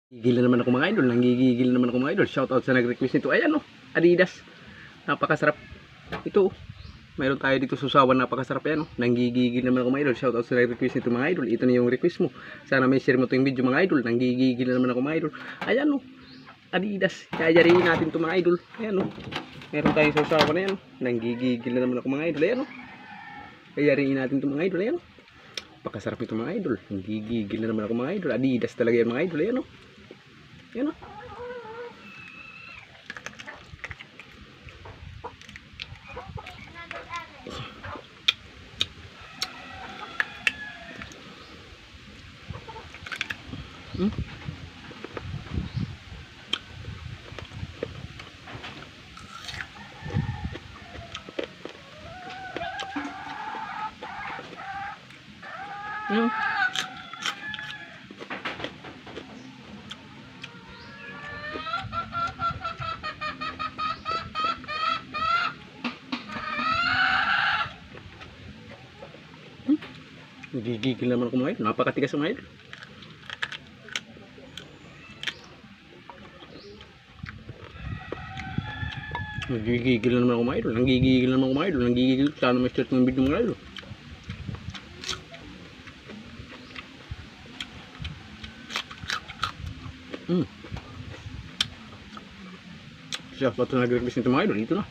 Gigil na naman ako mga idol, nanggigigil na naman ako mga idol. Shoutout sa nag-request nito. Ayan oh, Adidas. Napakasarap. Ito oh. Mayroon tayo dito sa Usawan, napakasarap yan oh. Nanggigigil naman ako mga idol. Shoutout sa nag-request nito mga idol. Ito na yung request mo. Sana may share mo 'tong video mga idol. Nanggigigil na naman ako mga idol. Ayan oh. Adidas. Yayariin natin 'to mga idol. Ayan oh. Meron tayong sa Usawan na yan oh. Nanggigigil na naman ako mga idol. Ayan oh. Yayariin natin 'to mga idol. Ayan oh. Napakasarap ito mga idol. Nanggigigil na naman ako mga idol. Adidas talaga yan mga idol. Ayan oh. Yan o. Gigigil naman ako mga idol. Napakatigas mga idol. Nagigigil na naman ako mga idol. Nanggigigil naman ako mga idol. Nanggigigil. Sana may start ng video mga idol. Siya pa ito nag-request nito mga idol. Ito na.